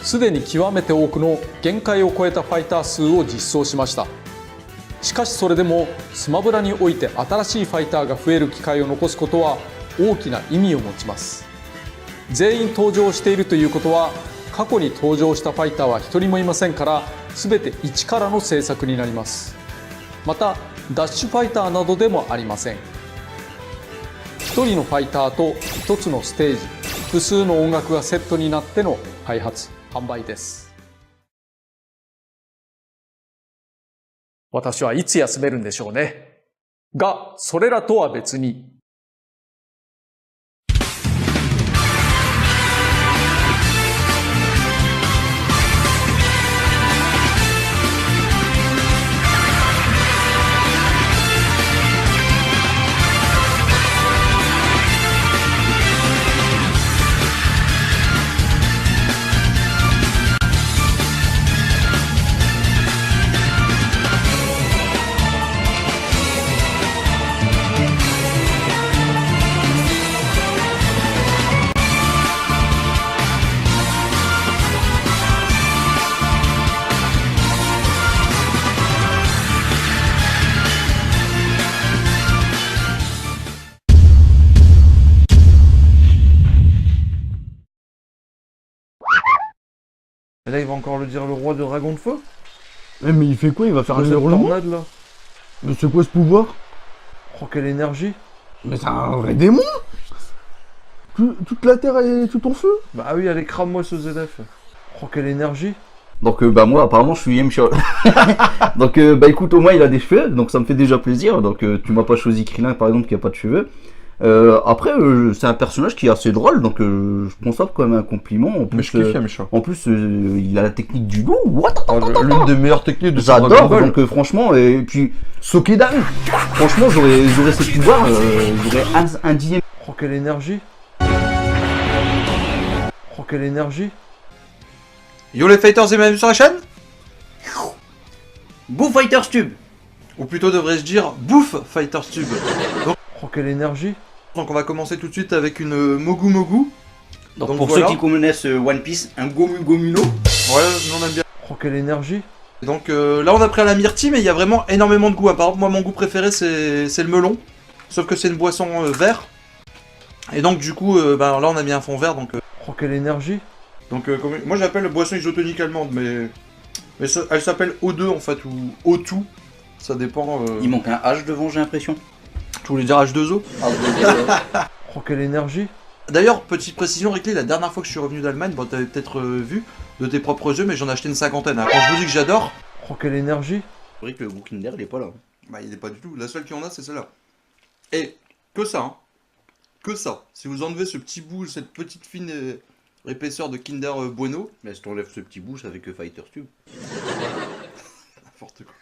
すでに極めて多くの限界を超えたファイター数を実装しました。しかしそれでもスマブラにおいて新しいファイターが増える機会を残すことは大きな意味を持ちます。全員登場しているということは過去に登場したファイターは一人もいませんから、全て一からの制作になります。またダッシュファイターなどでもありません。一人のファイターと一つのステージ、複数の音楽がセットになっての開発・販売です。私はいつ休めるんでしょうね。が、それらとは別に、Et là, il va encore le dire, le roi de dragon de feu. Mais il fait quoi? Il va faire un Cette hurlement? tornade là. Mais c'est quoi ce pouvoir? Oh, quelle énergie. Mais c'est un vrai démon! Toute la terre est tout en feu? Bah oui, allez, crame-moi ce ZF. Oh, quelle énergie. Donc bah moi apparemment je suis Yamcha. Donc bah écoute, au moins il a des cheveux, donc ça me fait déjà plaisir. Donc tu m'as pas choisi Krillin par exemple qui a pas de cheveux. Après c'est un personnage qui est assez drôle, donc je pense ça quand même un compliment. En plus, Mais je kiffe Yamcha. En plus il a la technique du loup. L'une des meilleures techniques de Dragon J'adore, Ball. donc franchement, et puis Sokedan! franchement j'aurais ce pouvoir, j'aurais un dixième. Oh, quelle énergie. Oh, quelle énergie. Yo les fighters et bienvenue sur la chaîne. Bouffe Fighters Tube. Ou plutôt devrais-je dire Bouffe Fighters Tube. Oh, quelle énergie. Donc on va commencer tout de suite avec une Mogu Mogu. Donc pour voilà. ceux qui connaissent One Piece, un Gomu Gomuno. Ouais, on aime bien. Oh, quelle énergie. Donc là on a pris à la myrtille, mais il y a vraiment énormément de goûts. Par exemple, moi mon goût préféré c'est le melon. Sauf que c'est une boisson vert. Et donc du coup, bah, là on a mis un fond vert. Donc, Oh, quelle énergie. moi j'appelle boisson isotonique allemande, mais elle s'appelle O2 en fait, ou O2. Ça dépend. Il manque un H devant, j'ai l'impression. Tu voulais dire H2O? Oh, quelle énergie. D'ailleurs, petite précision, Rickly, la dernière fois que je suis revenu d'Allemagne, bon, t'avais peut-être vu de tes propres yeux, mais j'en ai acheté une cinquantaine. Hein. Quand je vous dis que j'adore, Oh, quelle énergie. C'est vrai que le goût Kinder il est pas là. bah il est pas du tout. La seule qui en a, c'est celle-là. Et que ça, hein. Que ça. Si vous enlevez ce petit bout, cette petite fine épaisseur de Kinder Bueno, Mais si t'enlèves ce petit bout, ça fait que Fighters Tube. n'importe quoi.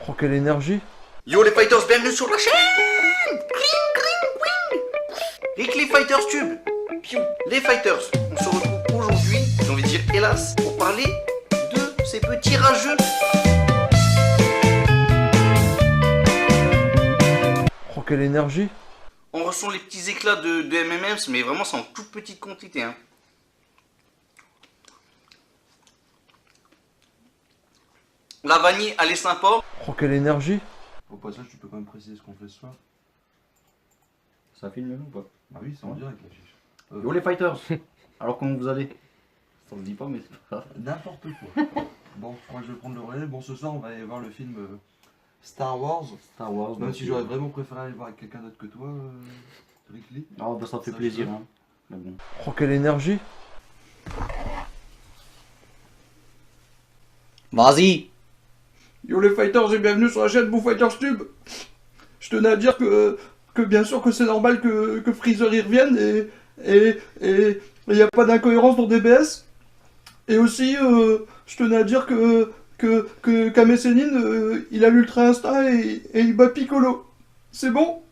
Oh, quelle énergie. Yo les Fighters, bienvenue sur la chaîne. Rickly Fighters Tube. Piou. Les Fighters, on se retrouve aujourd'hui, j'ai envie de dire hélas, pour parler de ces petits rageux. Oh, quelle énergie. On ressent les petits éclats de M&M's, mais vraiment c'est en toute petite quantité. Hein. La vanille, elle est sympa. Oh, quelle énergie. Au passage, tu peux quand même préciser ce qu'on fait ce soir. Ça filme ou pas? Ah oui, c'est en direct la fiche. Yo les Fighters. Alors comment vous allez? Ça le dit pas mais c'est pas grave. N'importe quoi. Bon, je crois que je vais prendre le relais. Bon, ce soir, on va aller voir le film Star Wars. Star Wars. Même si j'aurais vraiment préféré aller voir avec quelqu'un d'autre que toi, Rickly. Non, bah ça fait Ça, plaisir. je- Hein. Mais bon. Oh, quelle énergie. Vas-y. Yo les fighters et bienvenue sur la chaîne Bouffe Fighters Tube. Je tenais à dire que bien sûr que c'est normal que Freezer y revienne et il n'y a pas d'incohérence dans DBS. Et aussi, je tenais à dire que Kame Sennin, il a l'Ultra Instinct et il bat Piccolo. C'est bon?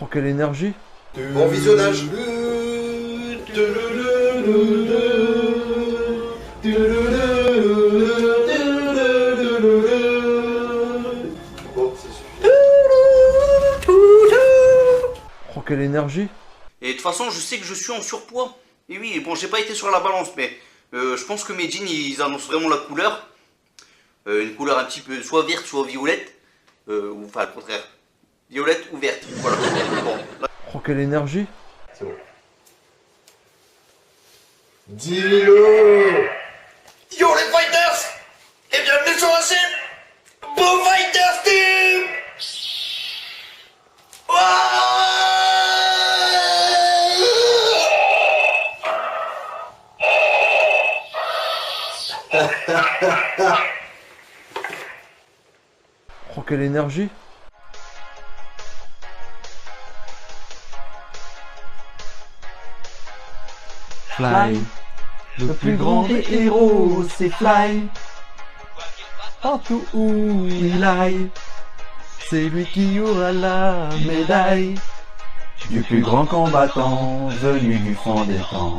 Oh, quelle énergie. Bon visionnage. Bon, c'est suffisant. Oh, quelle énergie. Et de toute façon, je sais que je suis en surpoids. Et oui, bon, j'ai pas été sur la balance, mais je pense que mes jeans, ils annoncent vraiment la couleur. Une couleur un petit peu soit verte, soit violette. Ou enfin, le contraire. Violette ou verte. Voilà. Bon, là, Oh, quelle énergie. c'est bon. Dis-le. Yo les fighters! Et bienvenue sur la chaîne Beau Fighters Team! Oh, quelle énergie. Fly, le plus grand des héros, c'est Fly. Partout où il aille, c'est lui qui aura la médaille du plus grand combattant venu du fond des temps.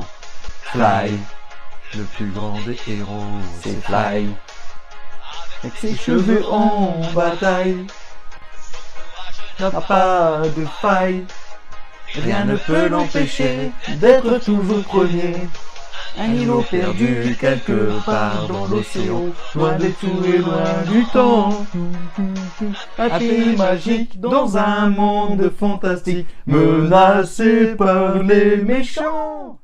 Fly, le plus grand des héros, c'est Fly. Avec ses cheveux en bataille, n'a pas de faille. Rien ne peut l'empêcher d'être toujours premier. Un îlot perdu quelque part dans l'océan, loin des tours et loin du temps. Un pays magique dans un monde fantastique, menacé par les méchants.